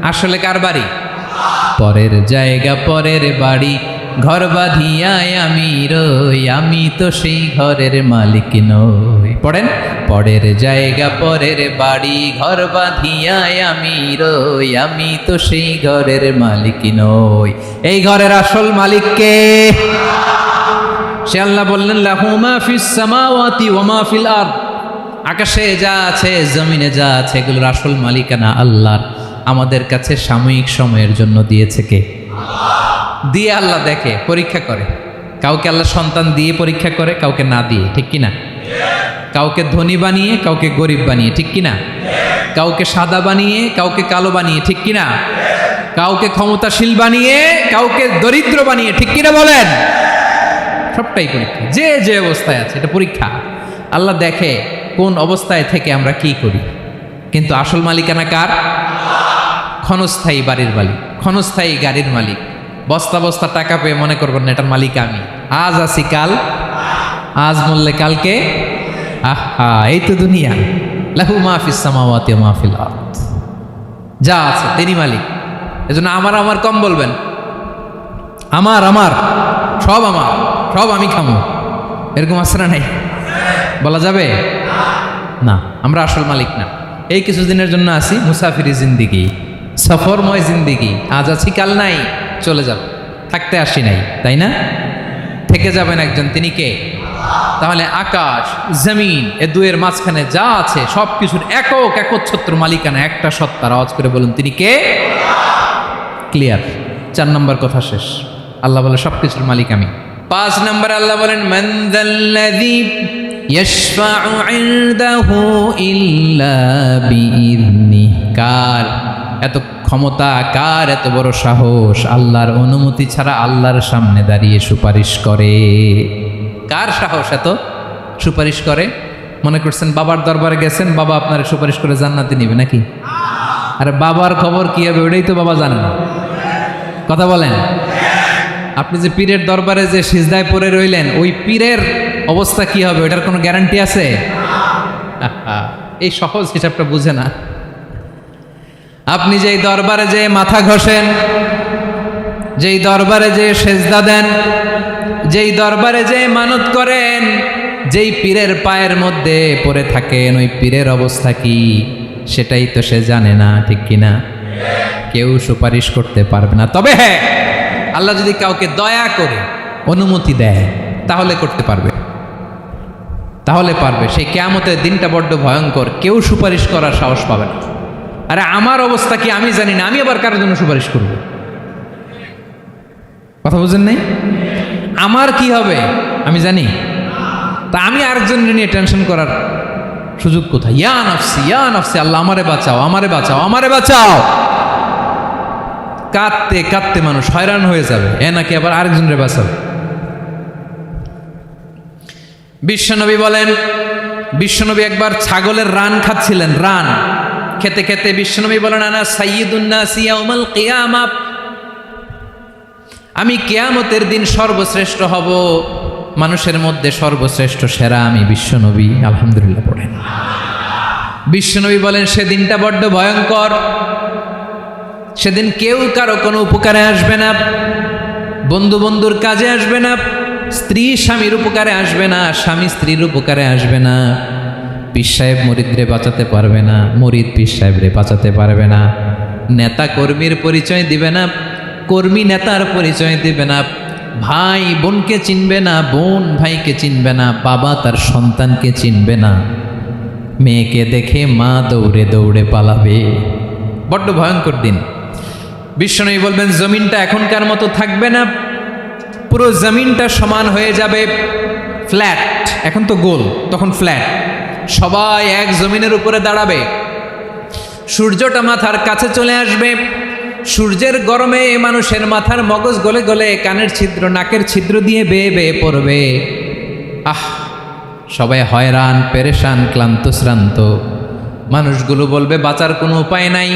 আসলে কার বাড়ি? পরের জায়গা পরের বাড়ি, ঘর বাঁধিয়ায় আমি রই, আমি তো সেই ঘরের মালিক নই। পড়েন, পরের জায়গা পরের বাড়ি, ঘর বাঁধিয়ায় আমি রই, আমি তো সেই ঘরের মালিক নই। এই ঘরের আসল মালিক কে? সে আল্লাহ বললেন, লাহু মা ফিস সামাওয়াতি ওয়া মা ফিল আরদ, আকাশে যা আছে জমিনে যা আছে এগুলোর আসল মালিকানা আল্লাহর। আমাদের কাছে সাময়িক সময়ের জন্য দিয়েছে কে? দিয়ে আল্লাহ দেখে, পরীক্ষা করে। কাউকে আল্লাহ সন্তান দিয়ে পরীক্ষা করে, কাউকে না দিয়ে, ঠিক কিনা? কাউকে ধনী বানিয়ে, কাউকে গরিব বানিয়ে, ঠিক কিনা? কাউকে সাদা বানিয়ে, কাউকে কালো বানিয়ে, ঠিক কিনা? কাউকে ক্ষমতাশীল বানিয়ে, কাউকে দরিদ্র বানিয়ে, ঠিক কিনা বলেন? সবটাই পরীক্ষা, যে যে অবস্থায় আছে এটা পরীক্ষা। আল্লাহ দেখে কোন অবস্থায় থেকে আমরা কি করি। কিন্তু আসল মালিকানা কার? ক্ষণস্থায়ী বাড়ির মালিক, ক্ষণস্থায়ী গাড়ির মালিক। বস্তা বস্তা টাকা পেয়ে মনে করবেন না এটার মালিক আমি। আজ আছি কাল, আজ মরলে কালকে। আহা, এই তো দুনিয়া। লাহু মা ফিস সামাওয়াতি ওয়া মা ফিল আরদ, যা আছে তিনি মালিক। এজন্য আমার আমার কম বলবেন। আমার আমার সব আমার, সব আমি খামো, এরকম আছে না নাই? বলা যাবে না। আমরা আসল মালিক না। এই কিছুদিনের জন্য আসি, মুসাফিরি জিন্দিগি, সফরময় জিন্দিগি। আজ আছি কাল নাই, চলে যাব। থাকতে আসি নাই, তাই না? থেকে যাবেন একজন, তিনি কে? তাহলে আকাশ জমিন এ দুয়ের মাঝখানে যা আছে সব কিছুর একক একচ্ছত্র মালিকানা একটা সত্তার। আওয়াজ করে বলুন, তিনি কে? ক্লিয়ার। 4 নম্বর কথা শেষ। আল্লাহ বলে সব কিছুর মালিক আমি। 5 নম্বর আল্লাহ বলেন, মান যাল্লাযী ইয়াশফাউ ইনদাহু ইল্লা বিইذনিহি, কার এত ক্ষমতা, কার এত বড় সাহস আল্লাহর অনুমতি ছাড়া আল্লাহর সামনে দাঁড়িয়ে সুপারিশ করে? কার সাহস এত সুপারিশ করে? মনে করছেন বাবার দরবারে গেছেন, বাবা আপনার সুপারিশ করে জান্নাতে নিবে নাকি? আরে বাবার খবর কি হবে ওটাই তো বাবা জানে না। কথা বলেন। আপনি যে পীরের দরবারে যে সিজদায় পড়ে রইলেন, ওই পীরের অবস্থা কি হবে ওটার কোনো গ্যারান্টি আছে? এই সহজ হিসাবটা বুঝে না। আপনি যেই দরবারে যে মাথা ঘষেন, যেই দরবারে যে সেজদা দেন, যেই দরবারে যে মানত করেন, যেই পীরের পায়ের মধ্যে পড়ে থাকেন, ওই পীরের অবস্থা কি সেটাই তো সে জানে না, ঠিক কিনা? কেউ সুপারিশ করতে পারবে না। তবে হ্যাঁ, আল্লাহ যদি কাউকে দয়া করে অনুমতি দেয় তাহলে করতে পারবে, তাহলে পারবে। সেই কিয়ামতের দিনটা বড্ড ভয়ঙ্কর, কেউ সুপারিশ করার সাহস পাবে না। আরে আমার অবস্থা কি আমি জানি না, আমি আবার কারোর জন্য সুপারিশ করব? কথা বুঝেন নাই? আমার কি হবে আমি জানি? তা আমি আরেকজনের নিয়ে টেনশন করার সুযোগ কোথায়? ইয়া নাফসি, ইয়া নাফসি, আল্লাহ আমারে বাঁচাও, আমারে বাঁচাও, আমারে বাঁচাও। কাঁদতে কাঁদতে মানুষ হয়রান হয়ে যাবে, এ নাকি আবার আরেকজনের বাঁচাও। বিশ্বনবী বলেন, বিশ্বনবী একবার ছাগলের রান খাচ্ছিলেন। রান খেতে খেতে বিশ্বনবী বলেন, আনা সাইয়্যিদুন নাসি ইয়াউমাল কিয়ামাহ, আমি কিয়ামতের দিন সর্বশ্রেষ্ঠ হব, মানুষের মধ্যে সর্বশ্রেষ্ঠ সেরা আমি বিশ্বনবী। আলহামদুলিল্লাহ পড়েন। বিশ্বনবী বলেন, সেদিনটা বড্ড ভয়ঙ্কর। সেদিন কেউ কারো কোনো উপকারে আসবে না, বন্ধু বন্ধুর কাজে আসবে না, স্ত্রী স্বামীর উপকারে আসবে না, স্বামী স্ত্রীর উপকারে আসবে না, পীর সাহেব মুরিদরে বাঁচাতে পারবে না, মুরিদ পীর সাহেবরে বাঁচাতে পারবে না, নেতা কর্মীর পরিচয় দিবে না, কর্মী নেতার পরিচয় দিবে না, ভাই বোনকে চিনবে না, বোন ভাইকে চিনবে না, বাবা তার সন্তানকে চিনবে না, মেয়েকে দেখে মা দৌড়ে দৌড়ে পালাবে। বড্ড ভয়ঙ্কর দিন। বিশ্বনবী বলবেন, জমিনটা এখনকার মতো থাকবে না, পুরো জমিনটা সমান হয়ে যাবে, ফ্ল্যাট। এখন তো গোল, তখন ফ্ল্যাট। সবাই এক জমিনের উপরে দাঁড়াবে, সূর্যটা মাথার কাছে চলে আসবে, সূর্যের গরমে মানুষের মাথার মগজ গলে গলে কানের ছিদ্র নাকের ছিদ্র দিয়ে বেয়ে বেয়ে পড়বে। আহ, সবাই হয়রান, পেরেশান, ক্লান্ত শ্রান্ত। মানুষগুলো বলবে বাঁচার কোনো উপায় নাই।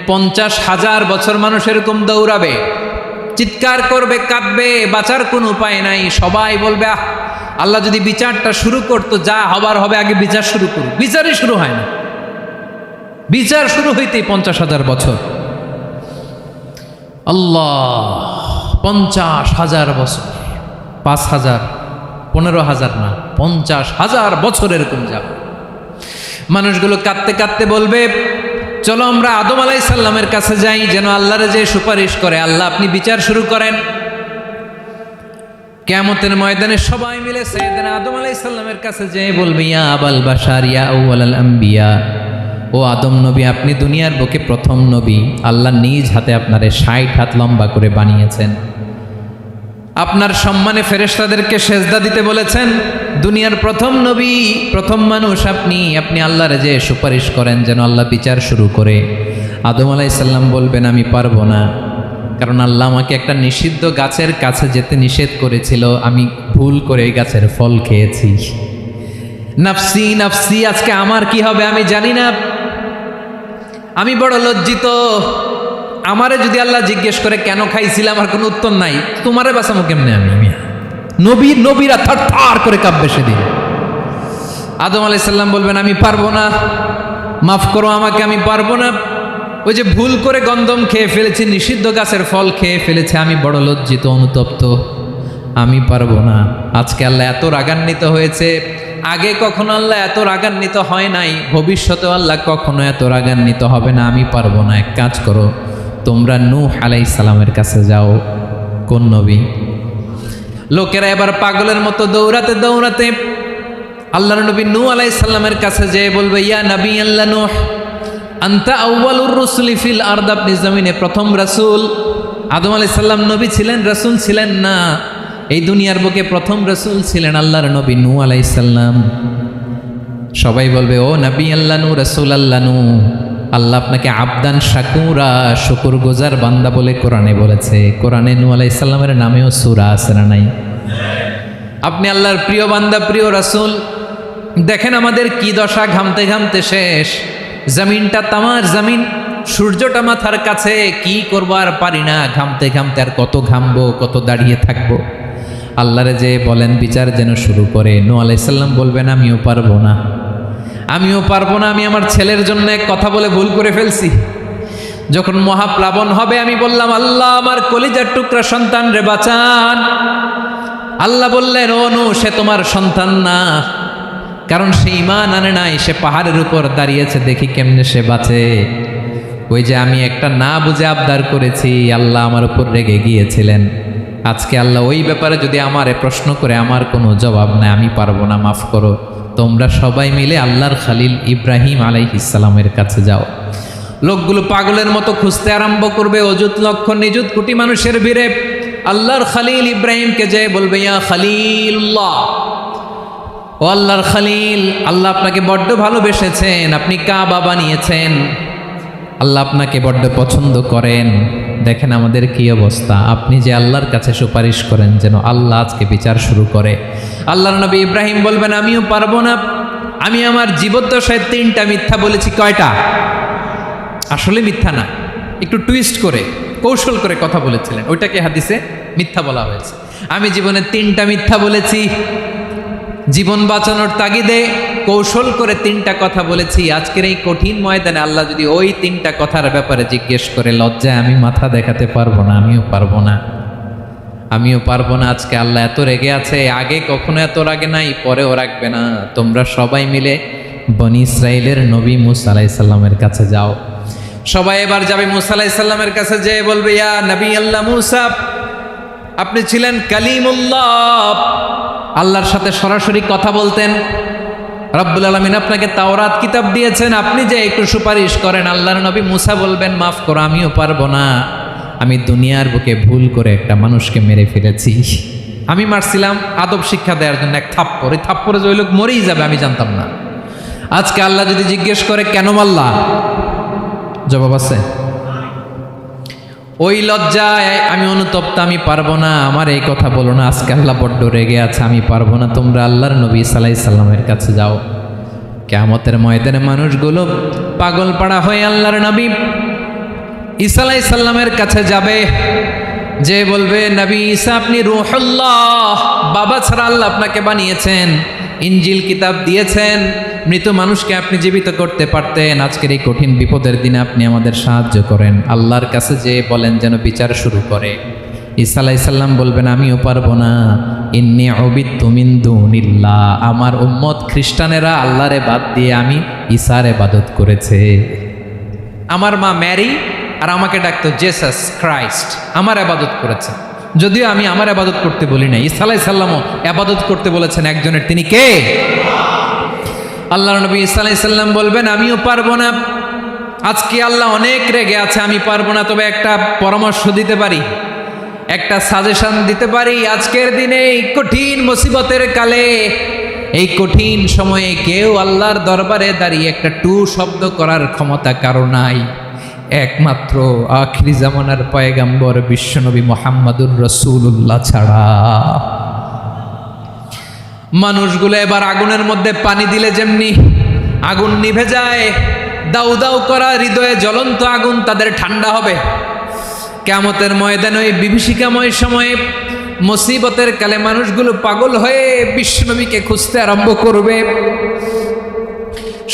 50,000 বছর মানুষ এরকম দৌড়াবে, চিৎকার করবে, কাঁদবে, বাঁচার কোনো উপায় নাই। সবাই বলবে, আহ, আল্লাহ যদি বিচারটা শুরু করতো, যা হবার হবে, আগে বিচার শুরু করুক। বিচারই শুরু হয় না, বিচার শুরু হইতেই 50,000 বছর। আল্লাহ, 50,000 বছর, 5,000, 15,000 না, 50,000 বছর এরকম যাবে। মানুষগুলো কাঁদতে কাঁদতে বলবে, চলো আমরা আদম আলাইহিস সালামের কাছে যাই, যেন আল্লাহর যে সুপারিশ করে, আল্লাহ আপনি বিচার শুরু করেন। কিয়ামতের ময়দানে সবাই মিলে সাইয়েদনা আদম আলাইহিস সালামের কাছে যেয়ে বলবে, ইয়া আবাল বাশার ইয়া আউয়ালাল আম্বিয়া, ও আদম নবী, আপনি দুনিয়ার বুকে প্রথম নবী। আল্লাহ নিজ হাতে আপনারে 60 হাত লম্বা করে বানিয়েছেন, আপনার সম্মানে ফেরেশতাদেরকে সেজদা দিতে বলেছেন। দুনিয়ার প্রথম নবী, প্রথম মানুষ আপনি আল্লাহর যে সুপারিশ করেন যেন আল্লাহ বিচার শুরু করে। আদম আলাইহিস সালাম বলবেন, আমি পারবো না, কারণ আল্লাহ আমাকে একটা নিষিদ্ধ গাছের কাছে যেতে নিষেধ করেছিল, আমি ভুল করে এই গাছের ফল খেয়েছি। নাফসি নাফসি, আজকে আমার কি হবে আমি জানি না, আমি বড় লজ্জিত। আমারে যদি আল্লাহ জিজ্ঞেস করে কেন খাইছিলাম, আমার কোনো উত্তর নাই, তোমারে বাঁচামো কেমনে আমি? নবীরা থার থার করে কাঁপবে সেদিন। আদম আলাইহিস সালাম বলবেন, আমি পারবো না, মাফ করো আমাকে, আমি পারবো না। ওই যে ভুল করে গন্ধম খেয়ে ফেলেছি, নিষিদ্ধ গাছের ফল খেয়ে ফেলেছে, আমি বড় লজ্জিত, অনুতপ্ত, আমি পারবো না। আজকে আল্লাহ এত রাগান্বিত হয়েছে, আগে কখনো আল্লাহ এত রাগান্বিত হয় নাই, ভবিষ্যতেও আল্লাহ কখনো এত রাগান্বিত হবে না। আমি পারবো না, এক কাজ করো, তোমরা নূহ আলাইহিস সালামের কাছে যাও। কোন নবী? লোকেরা এবার পাগলের মতো দৌড়াতে দৌড়াতে আল্লাহর নবী নূহ আলাইহিস সালামের কাছে যেয়ে বলবে, ইয়া নবী আল্লাহ নূহ, আনতা আউয়ালুর রুসুলি ফিল আরদ, আপনি জমিনে প্রথম রাসূল। আদম আলাইহিস সালাম নবী ছিলেন, রাসূল ছিলেন না। এই দুনিয়ার বুকে প্রথম রাসূল ছিলেন আল্লাহর নবী নূহ আলাইহিস সালাম। সবাই বলবে, ও নবী আল্লাহ নূহ, রাসূল আল্লাহ নূহ, আল্লাহ আপনাকে আবদান শাকুরা, শুকর গুজার বান্দা বলে কোরআনে বলেছে। কোরআনে নূহ আলাইহিস সালামের নামেও সূরা আছে না নাই? আপনি আল্লাহর প্রিয় বান্দা, প্রিয় রাসূল। দেখেন আমাদের কি দশা, ঘামতে ঘামতে শেষ, জমিনটা তামার জমিন, সূর্যটা মাথার কাছে, কি করবো আর পারি না, ঘামতে ঘামতে আর কত ঘামবো, কত দাঁড়িয়ে থাকবো। আল্লাহরে যে বলেন বিচার যেন শুরু করে। নূহ আলাইহিস সালাম বলবেন, আমিও পারবো না, আমিও পারবো না, আমি আমার ছেলের জন্য এক কথা বলে ভুল করে ফেলছি। যখন মহাপ্লাবন হবে আমি বললাম, আল্লাহ আমার কলিজার টুকরা সন্তান রে বাঁচান। আল্লাহ বললেন, ও নূহ, সে তোমার সন্তান না, কারণ সে ঈমান আনে নাই, সে পাহাড়ের উপর দাঁড়িয়েছে, দেখি কেমনে সে বাঁচে। ওই যে আমি একটা না বুঝে আবদার করেছি, আল্লাহ আমার উপর রেগে গিয়েছিলেন। আজকে আল্লাহ ওই ব্যাপারে যদি আমারে প্রশ্ন করে, আমার কোনো জবাব নাই, আমি পারবো না, মাফ করো। তোমরা সবাই মিলে আল্লাহর খালিল ইব্রাহিম আলাইহিস সালামের কাছে যাও। লোকগুলো পাগলের মতো খুঁজতে আরম্ভ করবে, অযুত লক্ষ নিযুত কোটি মানুষের ভিড়ে আল্লাহর খালিল ইব্রাহিমকে যেয়ে বলবে, ইয়া খালিলুল্লাহ, ও আল্লাহর খালিল, আল্লাহ আপনাকে বড্ড ভালোবেসেছেন, আপনি কাবা বানিয়েছেন, আল্লাহ আপনাকে বড্ড পছন্দ করেন। দেখেন আমাদের কি অবস্থা, আপনি যে আল্লাহর কাছে সুপারিশ করেন যেন আল্লাহ আজকে বিচার শুরু করে। আল্লাহর নবী ইব্রাহিম বলবেন, আমিও পারবো না, আমি আমার জীবদ্দশায় 3টা মিথ্যা বলেছি। কয়টা? আসলে মিথ্যা না, একটু টুইস্ট করে কৌশল করে কথা বলেছিলেন, ওইটাকে হাদিসে মিথ্যা বলা হয়েছে। আমি জীবনে 3টা মিথ্যা বলেছি, জীবন বাঁচানোর তাগিদে কৌশল করে 3টা কথা বলেছি। আজকের এই কঠিন ময়দানে আল্লাহ যদি ওই 3টা কথার ব্যাপারে জিজ্ঞেস করে, লজ্জায় আমি মাথা দেখাতে পারবো না, আমিও পারবো না, আমিও পারবো না। আজকে আল্লাহ এত রেগে আছে, আগে কখনো এত রাগে নাই, পরেও রাখবে না। তোমরা সবাই মিলে বনি ইসরাইলের নবী মূসা আলাইহিস সালামের কাছে যাও। সবাই এবার যাবে মূসা আলাইহিস সালামের কাছে, যেয়ে বলবে, ইয়া নবী আল্লাহ মূসা, আপনি ছিলেন কালিমুল্লাহ, আল্লাহর সাথে সরাসরি কথা বলতেন, রব্বুল আলামিন আপনাকে তাওরাত কিতাব দিয়েছেন, আপনি যে একটু সুপারিশ করেন। আল্লাহর নবী মূসা বলবেন, মাফ করো, আমিও পারবো না, আমি দুনিয়ার বুকে ভুল করে একটা মানুষকে মেরে ফেলেছি। আমি মারছিলাম আদব শিক্ষা দেওয়ার জন্য এক থাপ্পড়, এই থাপ্পড়ে যে ওই লোক মরেই যাবে আমি জানতাম না। আজকে আল্লাহ যদি জিজ্ঞেস করে কেন মারলা, জবাব আছে? ওই লজ্জায় আমি অনুতপ্ত, আমি পারবো না, আমার এই কথা বলো না। আজকে আল্লাহ বড্ড রেগে আছে, আমি পারবো না। তোমরা আল্লাহর নবী ঈসা আলাইহিস সালামের কাছে যাও। কিয়ামতের ময়দানে মানুষগুলো পাগল পাড়া হয়ে আল্লাহর নবী ঈসা আলাইহিস সালামের কাছে যাবে, যে বলবে, নবী ঈসা আপনি রূহুল্লাহ, বাবা ছাড়া আল্লাহ আপনাকে বানিয়েছেন, ইনজিল কিতাব দিয়েছেন, মৃত মানুষকে আপনি জীবিত করতে পারতেন। আজকের এই কঠিন বিপদের দিনে আপনি আমাদের সাহায্য করেন। আল্লাহর কাছে যে বলেন যেন বিচার শুরু করে। ঈসা আলাইহিস সালাম বলবেন আমিও পারবো না, ইন্নী উবিদতু মিন দুনিল্লাহ, আমার উম্মত খ্রিস্টানেরা আল্লাহরে বাদ দিয়ে আমি ঈসার ইবাদত করেছে। আমার মা ম্যারি আর আমাকে ডাকতো জেসাস ক্রাইস্ট, আমার ইবাদত করেছে। যদিও আমি আমার ইবাদত করতে বলি না, ঈসা আলাইহিস সালামও ইবাদত করতে বলেছেন একজনের, তিনি কে? আল্লাহর নবী ঈসা আলাইহিস সালাম বলবেন আমিও পারবো না। আজকে আল্লাহ অনেক রেগে আছে, আমি পারবো না, তবে একটা পরামর্শ দিতে পারি, একটা সাজেশন দিতে পারি। আজকের দিনে এই কঠিন মুসিবতের কালে, এই কঠিন সময়ে কেউ আল্লাহর দরবারে দাঁড়িয়ে একটা টু শব্দ করার ক্ষমতা কারো নাই, একমাত্র আখিরি জামানার পয়গাম্বর বিশ্বনবী মুহাম্মদুর রাসূলুল্লাহ ছাড়া। মানুষগুলো এবার আগুনের মধ্যে পানি দিলে যেমনি আগুন নিভে যায়, দাউ দাউ করা হৃদয়ে জ্বলন্ত আগুন তাদের ঠান্ডা হবে। কিয়ামতের ময়দানে ওই বিভীষিকাময় সময়ে মুসিবতের কালে মানুষগুলো পাগল হয়ে বিশ্বনবীকে খুঁজতে আরম্ভ করবে।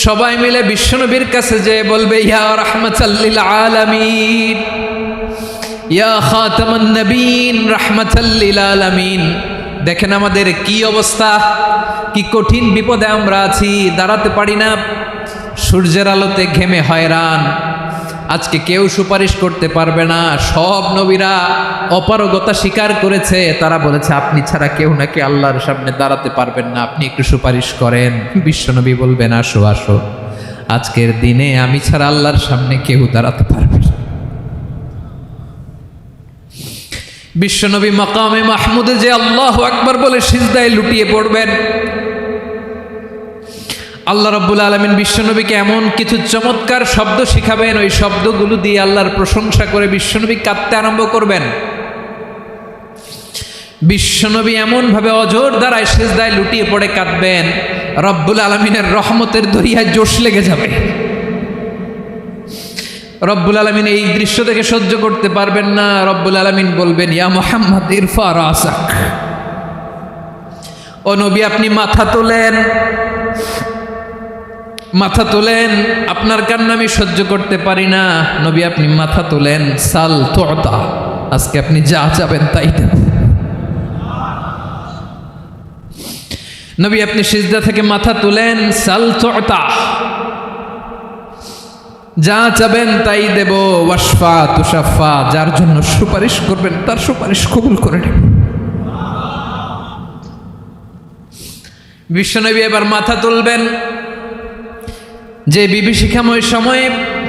সবাই মিলে বিশ্বনবীর কাছে যে বলবে ইয়া রাহমাতাল লিল আলামিন, ইয়া খাতামান নবীন, রাহমাতাল লিল আলামিন। দেখেন আমাদের কি অবস্থা, কি কঠিন বিপদে আমরা আছি, দাঁড়াতে পারি না, সূর্যের আলোতে ঘেমে হয়রান। আজকে কেউ সুপারিশ করতে পারবে না। সব নবীরা অপারগতা স্বীকার করেছে, তারা বলেছে আপনি ছাড়া কেউ নাকি আল্লাহর সামনে দাঁড়াতে পারবেন না, আপনি একটু সুপারিশ করেন। বিশ্বনবী বলবেন আসো আসো, আজকের দিনে আমি ছাড়া আল্লাহর সামনে কেউ দাঁড়াতে পারবে না। বিশ্বনবী মাকামে মাহমুদে যে আল্লাহু আকবার বলে সিজদায় লুটিয়ে পড়বেন। আল্লাহ রাব্বুল আলামিন বিশ্বনবীকে এমন কিছু চমৎকার শব্দ শিখাবেন, ওই শব্দগুলো দিয়ে আল্লাহর প্রশংসা করে বিশ্বনবী কাঁদতে আরম্ভ করবেন। বিশ্বনবী এমনভাবে অজর দ্বারায় সিজদায় লুটিয়ে পড়ে কাঁদবেন, রব্বুল আলামিনের রহমতের দরিয়ায় জোশ লেগে যাবে। রব্বুল আলামিন এই দৃশ্য দেখে সহ্য করতে পারবেন না। রব্বুল আলামিন বলবেন ইয়া মুহাম্মদ ইরফা রাসাক, ও নবী আপনি মাথা তোলেন, মাথা তোলেন, আপনার কান্না আমি সহ্য করতে পারি না। নবী আপনি মাথা তোলেন, সাল তুতা, আজকে আপনি যা চাবেন তাই দেব। নবী আপনি সিজদা থেকে মাথা তুলেন, সাল তুতা, যা চাবেন তাই দেব। ওয়াশফা তুশাফা, যার জন্য সুপারিশ করবেন তার সুপারিশ কবুল করে নেব। বিশ্বনবী এবার মাথা তুলবেন। যে বিভীষিকাময় সময়ে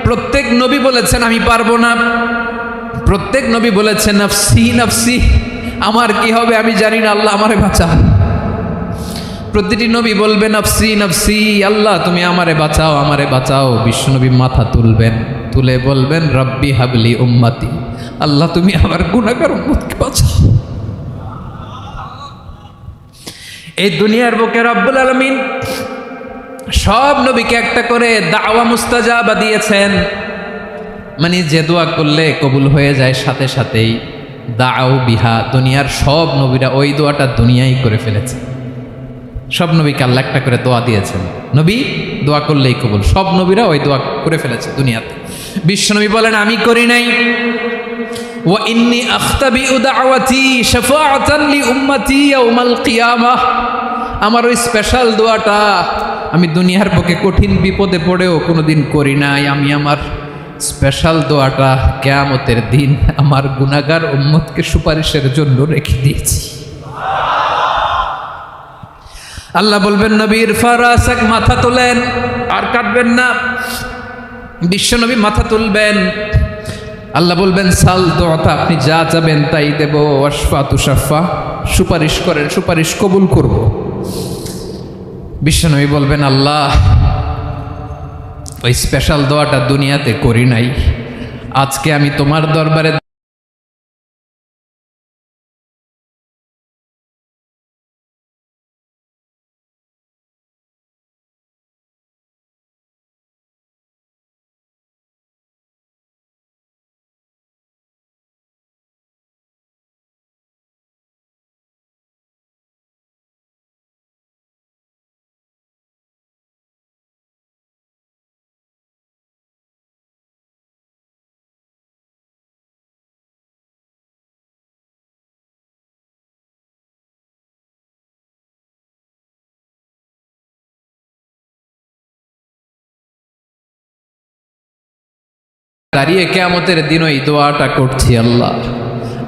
প্রত্যেক নবী বলেছেন আমি পারবো না, প্রত্যেক নবী বলেছেন নফসি নফসি, আমার কি হবে আমি জানি না, আল্লাহ আমারে বাঁচাও। প্রতিটি নবী বলবেন নফসি নফসি, আল্লাহ তুমি আমারে বাঁচাও আমারে বাঁচাও। বিশ্বনবী মাথা তুলবেন, তুলে বলবেন রব্বি হাবলি উম্মতি, আল্লাহ তুমি আমার গুনাহগার উম্মতকে বাঁচাও। এই দুনিয়ার বুকে রব্বুল আলামিন সব নবীকে একটা করে দাওয়া মুস্তাজাবা দিয়েছেন, মানে যে দোয়া করলে কবুল হয়ে যায় সাথে সাথেই। দাও বিহা, দুনিয়ার সব নবীরা ওই দোয়াটা দুনিয়ায় করে ফেলেছে। সব নবীকে আল্লাহ একটা করে দোয়া দিয়েছেন, নবী দোয়া করলেই কবুল। সব নবীরা ওই দোয়া করে ফেলেছে দুনিয়াতে। বিশ্বনবী বলেন আমি করি নাই। ওয়া ইন্নী আখতাবিউ দাওয়াতি শাফাআতান লি উম্মতি ইয়াউমাল কিয়ামাহ, আমার ওই স্পেশাল দোয়াটা আমি দুনিয়ার বুকে কঠিন বিপদে পড়েও কোনোদিন করি নাই। আমি আমার স্পেশাল দোয়াটা কিয়ামতের দিন আমার গুনাহগার উম্মতকে সুপারিশের জন্য রেখে দিয়েছি। আল্লাহ বলবেন নবী ইরফা রাসাক, মাথা তোলেন, আর কাটবেন না। বিশ্বনবী মাথা তুলবেন, আল্লাহ বলবেন সাল দোয়াতা, আপনি যা চাবেন তাই দেব। ওয়াশফা তুশাফা, সুপারিশ করেন সুপারিশ কবুল করব। বিশ্বনবী বলবেন আল্লাহ ওই স্পেশাল দোয়াটা দুনিয়াতে করি নাই, আজকে আমি তোমার দরবারে দাঁড়িয়ে কিয়ামতের দিন ওই দোয়াটা করছি, আল্লাহ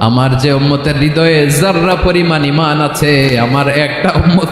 আমার যে উম্মতের হৃদয়ে যাররা পরিমাণ ঈমান আছে, আমার একটা উম্মত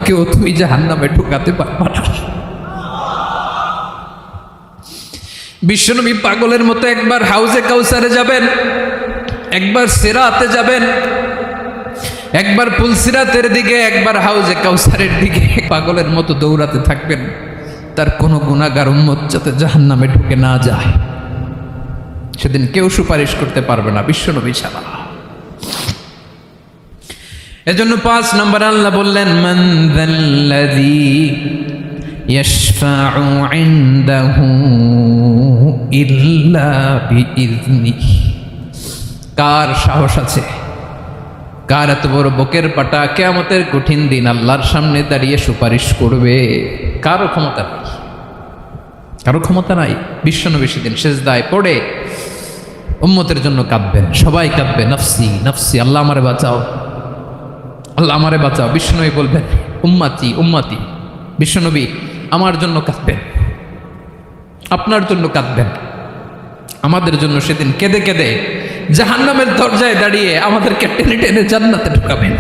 কেউ তুই জাহান্নামে ঢুকাতে পারবা না। বিশ্বনবী পাগলের মতো একবার হাউজে কাউসারে যাবেন, একবার সিরাতে যাবেন, একবার পুলসিরাতের দিকে, একবার হাউজে কাউসারের দিকে পাগলের মতো দৌড়াতে থাকবেন, তার কোনো গুনাহগার উম্মত যাতে জাহান্নামে ঢুকে না যায়। সেদিন কেউ সুপারিশ করতে পারবে না বিশ্বনবী ছাড়া। এজন্য 5 নম্বর আল্লাহ বললেন, মান যাল্লাযী ইয়াশফাউ ইনদাহু ইল্লা বিইযনিহি। কার সাহস আছে, কার এত বড় বুকের পাটা কিয়ামতের কঠিন দিন আল্লাহর সামনে দাঁড়িয়ে সুপারিশ করবে? কারো ক্ষমতা নাই, কারো ক্ষমতা নাই। বিশ্বনবী সেদিন সিজদায় পড়ে উম্মতের জন্য কাঁদবেন, সবাই কাঁদবে, নফসি নফসি, আল্লাহ আমারে বাঁচাও, আল্লাহ আমারে বাঁচাও। বিশ্বনবী বলবেন উম্মতি উম্মতি। বিশ্বনবী আমার জন্য কাঁদবেন, আপনার জন্য কাঁদবেন, আমাদের জন্য সেদিন কেঁদে কেঁদে জাহান্নামের দরজায় দাঁড়িয়ে আমাদেরকে টেনে টেনে জান্নাতে ঢুকাবেন।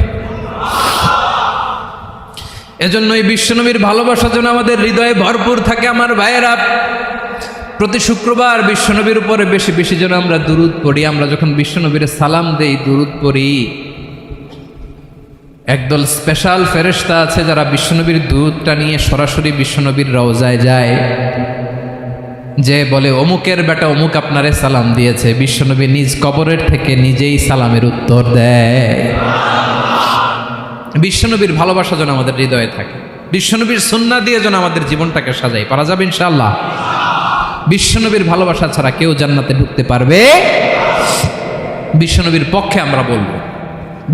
এজন্যই বিশ্বনবীর ভালোবাসা যেন আমাদের হৃদয়ে ভরপুর থাকে। আমার ভাইয়েরা, প্রতি শুক্রবার বিশ্বনবীর উপরে বেশি বেশি যেন আমরা দুরূদ পড়ি। আমরা যখন বিশ্বনবীর সালাম দেই, দুরূদ পড়ি, একদল স্পেশাল ফেরেশতা আছে যারা বিশ্বনবীর দুধটা নিয়ে সরাসরি বিশ্বনবীর রওজায় যায়, যে বলে অমুকের বেটা অমুক আপনারে সালাম দিয়েছে। বিশ্বনবী নিজ কবরের থেকে নিজেই সালামের উত্তর দেয়। বিশ্বনবীর ভালোবাসা যেন আমাদের হৃদয়ে থাকে, বিশ্বনবীর সুন্নাহ দিয়ে যেন আমাদের জীবনটাকে সাজাই। পারা যাবে ইনশাআল্লাহ? বিশ্বনবীর ভালোবাসা ছাড়া কেউ জান্নাতে ঢুকতে পারবে? বিশ্বনবীর পক্ষে আমরা বলবো,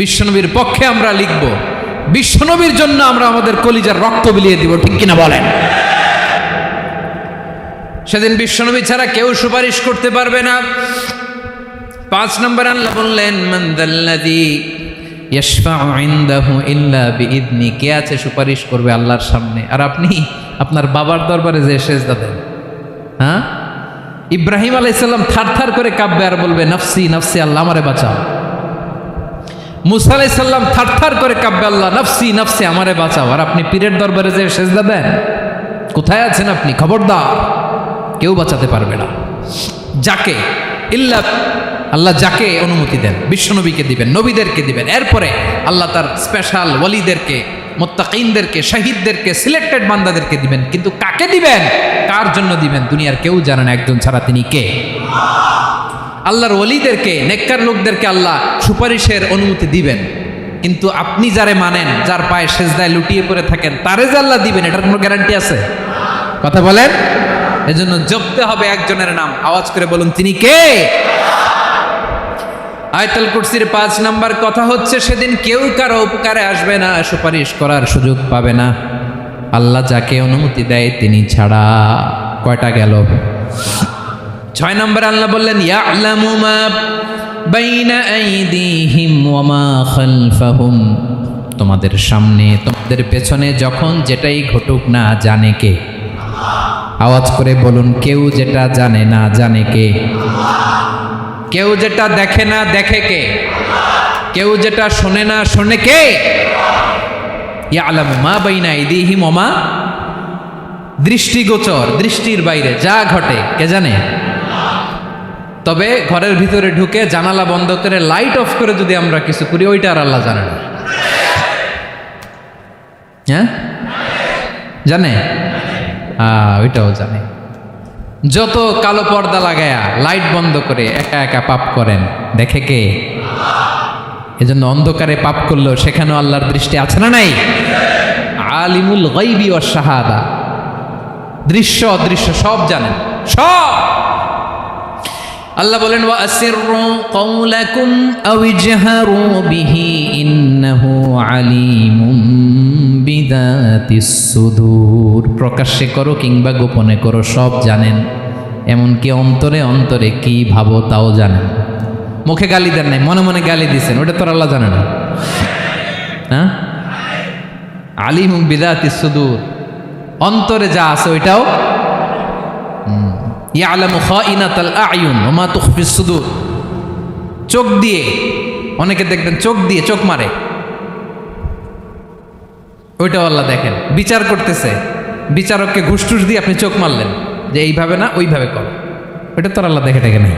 বিশ্বনবীর পক্ষে আমরা লিখব, বিশ্বনবীর জন্য আমরা আমাদের কলিজার রক্ত বিলিয়ে দিব, ঠিক কিনা বলেন? সেদিন বিশ্বনবী ছাড়া কেউ সুপারিশ করতে পারবে না। 5 নম্বর আল্লাহ বললেন, মান যাল্লাযী ইয়াশফাউ ইনদাহু ইল্লা বিইযনি। কে আছে সুপারিশ করবে আল্লাহর সামনে? আর আপনি আপনার বাবার দরবারে যে সেজদা দেন, হ্যাঁ, ইব্রাহিম আলাইহিস সালাম থারথার করে কাঁপবে আর বলবে নফসি নফসি, আল্লাহ আমারে বাঁচাও। মুসা আলাইহিস সালাম থারথার করে কাঁপবে, আল্লাহ নফসি নফসি, আমারে বাঁচাও। আর আপনি পীরের দরবারে যে সেজদা দেন, কোথায় আছেন আপনি? খবরদার, কেউ বাঁচাতে পারবে না। যাকে ইল্লা আল্লাহ যাকে অনুমতি দেন, বিশ্বনবীকে দিবেন, নবীদেরকে দিবেন, এরপরে আল্লাহ তার স্পেশাল ওয়ালিদেরকে, মুত্তাকিনদেরকে, শহীদদেরকে, সিলেক্টেড বান্দাদেরকে দিবেন। কিন্তু কাকে দিবেন, কার জন্য দিবেন, দুনিয়ার কেউ জানে না একজন ছাড়া, তিনি কে? আল্লাহর ওয়ালিদেরকে, নেককার লোকদেরকে আল্লাহ সুপারিশের অনুমতি দিবেন। কিন্তু আপনি যারে মানেন, যার পায়ে সেজদায় লুটিয়ে পড়ে থাকেন, তারে যে আল্লাহ দিবেন, এটার কোনো গ্যারান্টি আছে? কথা বলেন। এজন্য জপতে হবে একজনের নাম, আওয়াজ করে বলুন, তিনি কে? আয়াতুল কুরসির 5 নাম্বার কথা হচ্ছে সেদিন কেউ কারো উপকারে আসবে না, সুপারিশ করার সুযোগ পাবে না, আল্লাহ যাকে অনুমতি দেয় তিনি ছাড়া। কয়টা গেল? 6 নম্বরে আল্লাহ বললেন ইয়ালামু মা বাইনা আইদিহিম ওয়া মা খালফাহুম, তোমাদের সামনে তোমাদের পেছনে যখন যেটাই ঘটুক না জানে কে? আওয়াজ করে বলুন, কেউ যেটা জানে না জানে কে? কেউ যেটা দেখে না দেখে কে? কেউ যেটা শোনে না শোনে কে? ইয়ালামু মা বাইনা আইদিহিম ওয়া মা, দৃষ্টিগোচর, দৃষ্টির বাইরে যা ঘটে কে জানে? তবে ঘরের ভিতরে ঢুকে জানালা বন্ধ করে লাইট অফ করে যদি আমরা কিছু করি ওইটা আর আল্লাহ জানে না। হ্যাঁ জানে, ওইটাও জানে। যত কালো পর্দা লাগায়া লাইট বন্ধ করে একা একা পাপ করেন দেখে কে? এজন্য অন্ধকারে পাপ করলেও সেখানেও আল্লাহর দৃষ্টি আছে না নাই? আলিমুল গায়বি ওয়াশ শাহাদা, দৃশ্য অদৃশ্য সব জানেন, সব। আল্লাহ বলেন ওয়া আসিররু কাওলাকুম আও ইজহারু বিহি ইন্নাহু আলিমুম বিযাতিস সুদূর, প্রকাশ্যে করো কিংবা গোপনে করো সব জানেন, এমনকি অন্তরে অন্তরে কি ভাবো তাও জানেন। মুখে গালি দেন নাই, মনে মনে গালি দিছেন, ওটা তো আল্লাহ জানে না? হ্যাঁ, আলিমুম বিযাতিস সুদূর, অন্তরে যা আছে ওইটাও। ইয়ালামু খাইনাতাল আয়ুন ওয়া মা তুখফিস সুদূর, চোখ দিয়ে, অনেকে দেখবেন চোখ দিয়ে চোখ মারে, ওইটাও আল্লাহ দেখেন। বিচার করতেছে, বিচারককে ঘুষ টুস দিয়ে আপনি চোখ মারলেন যে এইভাবে না ওইভাবে কর, ওইটা তো আল্লাহ দেখে দেখে নাই?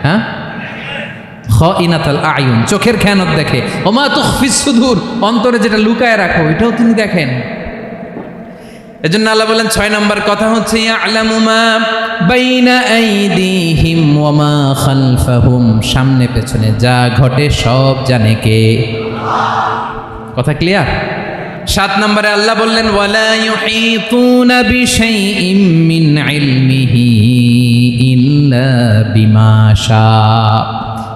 হ্যাঁ, খাইনাতাল আয়ুন, চোখের খেয়ানত দেখে। ওয়া মা তুখফিস সুদূর, অন্তরে যেটা লুকায় রাখো ওইটাও তিনি দেখেন। এজন্য আল্লাহ বলেন 6 নম্বর কথা হচ্ছে ইয়ালামু মা বাইনা আইদিহিম ওয়া মা খালফাহুম, সামনে পেছনে যা ঘটে সব জানে কে? কথা ক্লিয়ার? 7 নম্বরে আল্লাহ বললেন ওয়ালা ইউহিতুনা বিশাইইম মিন ইলমিহি ইল্লা বিমা শা,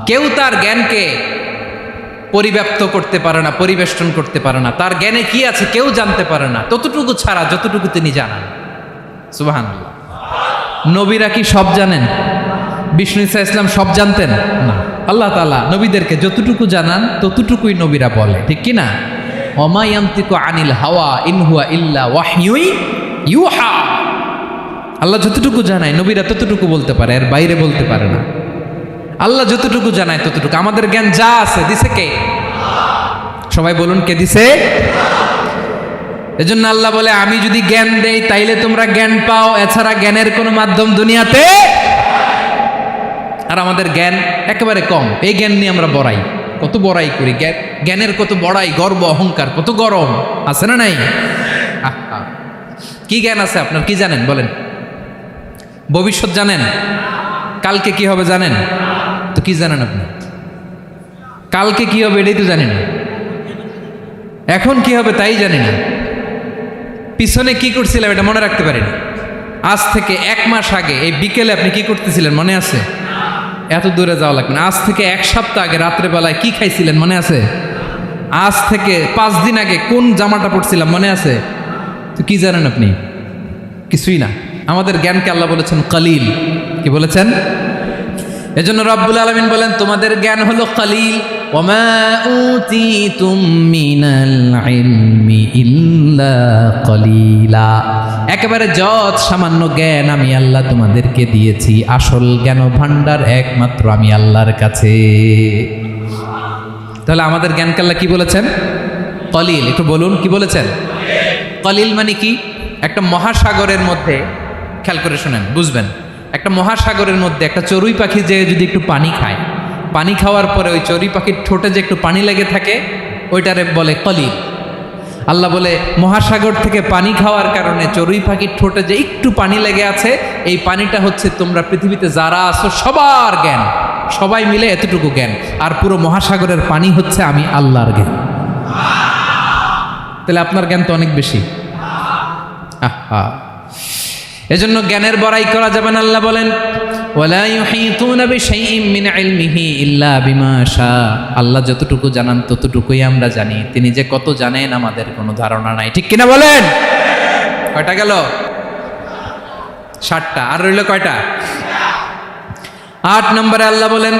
কেউ তার জ্ঞানকে পরিব্যাপ্ত করতে পারে না, পরিবেষ্টন করতে পারে না, তার জ্ঞানে কি আছে কেউ জানতে পারে না ততটুকু ছাড়া যতটুকু তিনি জানান। সুবহানাল্লাহ। নবীরা কি সব জানেন? বিষ্ণু ঈসা ইসলাম সব জানতেন না। আল্লাহ তাআলা নবীদেরকে যতটুকু জানান ততটুকুই নবীরা বলে, ঠিক কি না? ওয়া মা ইয়ানতিকু আনিল হাওয়া ইন হুয়া ইল্লা ওয়াহয়ুন ইউহা, আল্লাহ যতটুকু জানায় নবীরা ততটুকু বলতে পারে, এর বাইরে বলতে পারে না। আল্লাহ যতটুকু জানায় ততটুকু। আমাদের জ্ঞান যা আছে দিছে কে? সবাই বলুন, কে দিছে? এজন্য আল্লাহ বলে আমি যদি জ্ঞান দেই তাইলে তোমরা জ্ঞান পাও, এছাড়া জ্ঞানের কোনো মাধ্যম দুনিয়াতে। আর আমাদের জ্ঞান একেবারে কম, এই জ্ঞান নিয়ে আমরা বড়াই, কত বড়াই করি, জ্ঞানের কত বড়াই, গর্ব অহংকার, কত গরম আছে না নাই? কি জ্ঞান আছে আপনার? কি জানেন বলেন? ভবিষ্যৎ জানেন? কালকে কি হবে জানেন? তো কি জানেন আপনি? কালকে কি হবে এটাই তো জানি না, এখন কি হবে তাই জানি না, পিছনে কি করছিলাম এটা মনে রাখতে পারি না। আজ থেকে 1 মাস আগে এই বিকেলে আপনি কি করতেছিলেন মনে আছে? এত দূরে যাওয়া লাগবে না। আজ থেকে 1 সপ্তাহ আগে রাত্রেবেলায় কি খাইছিলেন মনে আছে? আজ থেকে 5 দিন আগে কোন জামাটা পড়ছিলাম মনে আছে? তো কি জানেন আপনি? কিছুই না। আমাদের জ্ঞানকে আল্লাহ বলেছেন কালিল। কি বলেছেন? এজন্য রব্বুল আলামিন বলেন তোমাদের জ্ঞান হলো কালিল। ওয়ামা উতিতুম মিনাল ইলমি ইল্লা কালিলা, একেবারে যত সামান্য জ্ঞান আমি আল্লাহ তোমাদেরকে দিয়েছি, আসল জ্ঞান ভান্ডার একমাত্র আমি আল্লাহর কাছে। তাহলে আমাদের জ্ঞানকে আল্লাহ কি বলেছেন? কালিল। একটু বলুন কি বলেছেন? কালিল মানে কি? একটা মহাসাগরের মধ্যে, খেয়াল করে শুনেন বুঝবেন, একটা মহাসাগরের মধ্যে একটা চড়ুই পাখি যে যদি একটু পানি খায়, পানি খাওয়ার পরে ওই চড়ুই পাখির ঠোঁটে যে একটু পানি লেগে থাকে ওইটারে বলে কলিল। আল্লাহ বলে মহাসাগর থেকে পানি খাওয়ার কারণে চড়ুই পাখির ঠোঁটে যে একটু পানি লেগে আছে এই পানিটা হচ্ছে তোমরা পৃথিবীতে যারা আছো সবার জ্ঞান, সবাই মিলে এতটুকু জ্ঞান, আর পুরো মহাসাগরের পানি হচ্ছে আমি আল্লাহর জ্ঞান। তাহলে আপনার জ্ঞান তো অনেক বেশি। এজন্য জ্ঞানের বড়াই করা যাবে না। আল্লাহ বলেন ওয়ালা ইউহিতুনা বিশাইইম মিন ইলমিহি ইল্লা বিমা শা। আল্লাহ যতটুকু জানান ততটুকুই আমরা জানি, তিনি যে কত জানেন আমাদের কোনো ধারণা নাই। ঠিক কিনা বলেন? কয়টা গেল? 7টা। আর রইল কয়টা? 8 নম্বরে আল্লাহ বলেন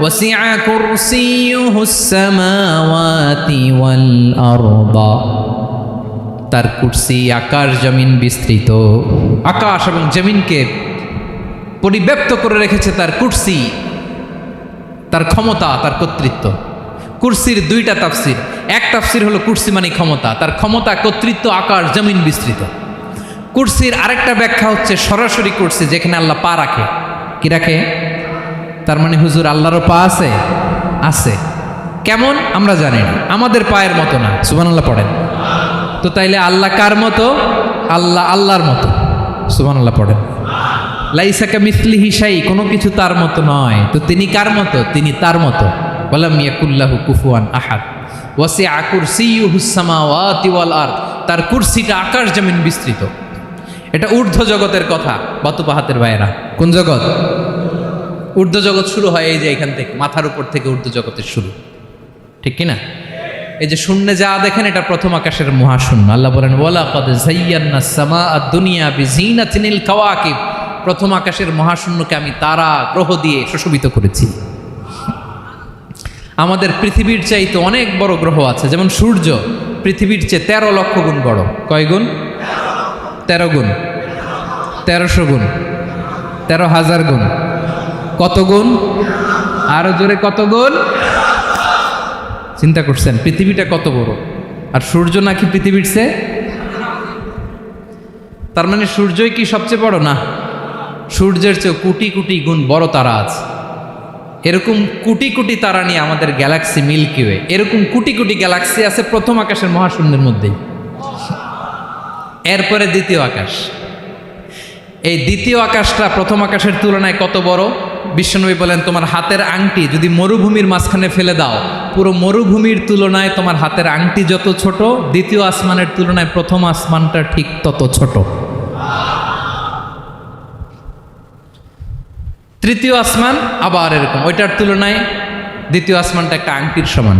ওয়াসিআ কুরসিয়ুহুস সামাওয়াতি ওয়াল আরদা। তার কুরসি আকাশ জমিন বিস্তৃত। আকাশ এবং জমিনকে পরিব্যাপ্ত করে রেখেছে তার কুরসি, তার ক্ষমতা, তার কর্তৃত্ব। কুরসির 2টা তাফসির। এক তাফসির হলো কুরসি মানে ক্ষমতা, তার ক্ষমতা, কর্তৃত্ব, আকাশ জমিন বিস্তৃত। কুরসির আরেকটা ব্যাখ্যা হচ্ছে সরাসরি কুরসি, যেখানে আল্লাহ পা রাখে। কি রাখে? তার মানে হুজুর আল্লাহরও পা আছে? আছে। কেমন আমরা জানি না, আমাদের পায়ের মতো না। সুবহানাল্লাহ পড়েন তো। তাইলে আল্লাহ কার মতো? আল্লাহ আল্লাহর মতো। সুবহানাল্লাহ পড়েন। লাইসা কামিসলিহি শাই, কোনো কিছু তার মতো নয়। তো তিনি কার মতো? তিনি তার মতো। ওয়ালাম ইয়াকুল্লাহু কুফুয়ান আহাদ। ওয়াসিআ কুরসিয়ুহুস সামাওয়াতি ওয়াল আরদ। তার কুরসিটা আকাশ জমিন বিস্তৃত। এটা ঊর্ধ্ব জগতের কথা বাতুপাহাতের ভাইয়েরা। কোন জগৎ? ঊর্ধ্ব জগৎ শুরু হয় এই যে এখান থেকে, মাথার উপর থেকে ঊর্ধ্ব জগতের শুরু। ঠিক কিনা? এই যে শূন্যে যা দেখেন এটা প্রথম আকাশের মহাশূন্য। আল্লাহ বলেন ওয়ালাকাদ যায়্যানাস সামাআদ দুনিয়া বিজিনাতিল কাওয়াকিব। প্রথম আকাশের মহাশূন্যকে আমি তারা গ্রহ দিয়ে সুশোভিত করেছি। আমাদের পৃথিবীর চাইতে অনেক বড় গ্রহ আছে, যেমন সূর্য পৃথিবীর চেয়ে 13 লক্ষ গুণ বড়। কয় গুণ? 13 গুণ, 1300 গুণ, 13,000 গুণ। কত গুণ? আরো জোরে কত গুণ? চিন্তা করছেন পৃথিবীটা কত বড়, আর সূর্য নাকি পৃথিবীর চেয়ে? তার মানে সূর্যই কি সবচেয়ে বড়? না, সূর্যের চেয়ে কোটি কোটি গুণ বড় তারা আছে। এরকম কোটি কোটি তারা নিয়ে আমাদের গ্যালাক্সি মিল্কি ওয়ে। এরকম কোটি কোটি গ্যালাক্সি আছে প্রথম আকাশের মহাশূন্যের মধ্যেই। এরপরে দ্বিতীয় আকাশ। এই দ্বিতীয় আকাশটা প্রথম আকাশের তুলনায় কত বড়? বিশ্বনবী বলেন তোমার হাতের আংটি যদি মরুভূমির মাঝখানে ফেলে দাও, পুরো মরুভূমির তুলনায় তোমার হাতের আংটি যত ছোট, দ্বিতীয় আসমানের তুলনায় প্রথম আসমানটা ঠিক তত ছোট। তৃতীয় আসমান আবার এরকম, ওইটার তুলনায় দ্বিতীয় আসমানটা একটা আংটির সমান।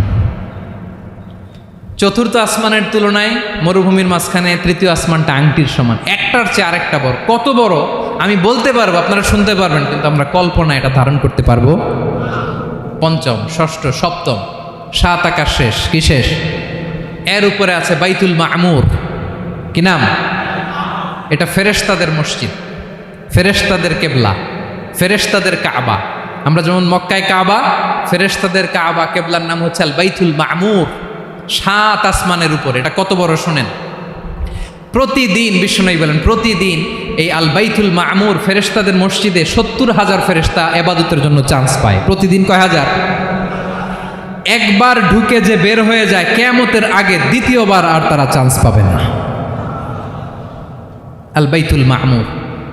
চতুর্থ আসমানের তুলনায় মরুভূমির মাঝখানে তৃতীয় আসমানটা আংটির সমান। একটার চেয়ে আরেকটা বড়। কত বড় আমি বলতে পারবো, আপনারা শুনতে পারবেন, কিন্তু আমরা কল্পনা এটা ধারণ করতে পারবো? পঞ্চম, ষষ্ঠ, সপ্তম, 7 আকাশ শেষ। কি শেষ? এর উপরে আছে বাইতুল মামুর। কি নাম? এটা ফেরেশতাদের মসজিদ, ফেরেশতাদের কেবলা, ফেরেশতাদের কাবা। আমরা যেমন মক্কায় কাবা, ফেরেশতাদের কাবা কেবলার নাম হচ্ছে আল বাইতুল মামুর। 7 আসমানের উপরে। এটা কত বড় শোনেন। প্রতিদিন বিশ্বনবী বলেন প্রতিদিন এই আল বাইতুল মামুর ফেরেশতাদের মসজিদে 70,000 ফেরেশতা ইবাদতের জন্য চান্স পায়। প্রতিদিন কয় হাজার? একবার ঢুকে যে বের হয়ে যায় কিয়ামতের আগে দ্বিতীয়বার আর তারা চান্স পাবে না। আল বাইতুল মামুর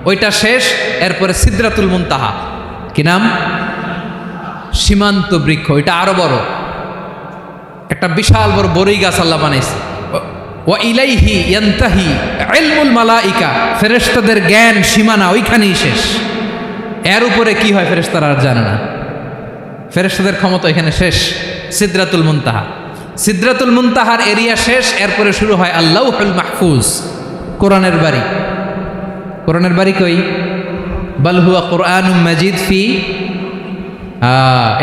ওইটা শেষ। এরপরে সিদরাতুল মুনতাহা। কি নাম? সীমান্ত বৃক্ষ। ওইটা আরো বড়, একটা বিশাল বড় বড়ই গাছ আল্লাহ বানাইছে। ওয়া ইলাইহি ইয়ানতাহি ইলমুল মালাইকা। ফেরেশতাদের জ্ঞান সীমানা ওইখানেই শেষ। এর উপরে কি হয় ফেরেশতারা আর জানে না। ফেরেশতাদের ক্ষমতা এখানে শেষ। সিদরাতুল মুনতাহা। সিদরাতুল মুনতাহার এরিয়া শেষ। এরপরে শুরু হয় আল্লাহুল মাহফুজ, কোরআনের বাড়ি। কোরআনের বাড়ি কই? বাল হুয়া কুরআনুম মাজিদ ফি,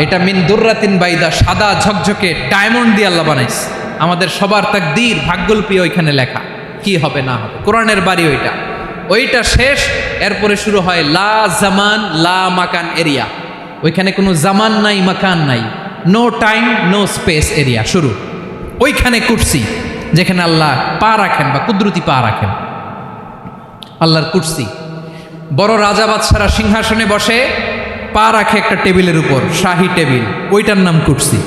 এটা মিন দুররাতিন বাইদা, সাদা ঝকঝকে ডায়মন্ড দিয়ে আল্লাহ বানাইছে। আমাদের সবার তাকদীর, ভাগ্যলিপি ওইখানে লেখা, কি হবে না হবে। কোরআনের বাড়ি ওইটা। ওইটা শেষ। এরপরে শুরু হয় লা জামান লা মাকান এরিয়া। ওইখানে কোনো জামান নাই, মাকান নাই, no time no space area শুরু। ওইখানে কুরসি, যেখানে আল্লাহ পা রাখেন বা কুদরতি পা রাখেন। আল্লাহর কুরসি। বড় রাজা বাদশারা সিংহাসনে বসে পা রাখে একটা টেবিলের উপর, শাহী টেবিল, ওইটার নাম কুরসি।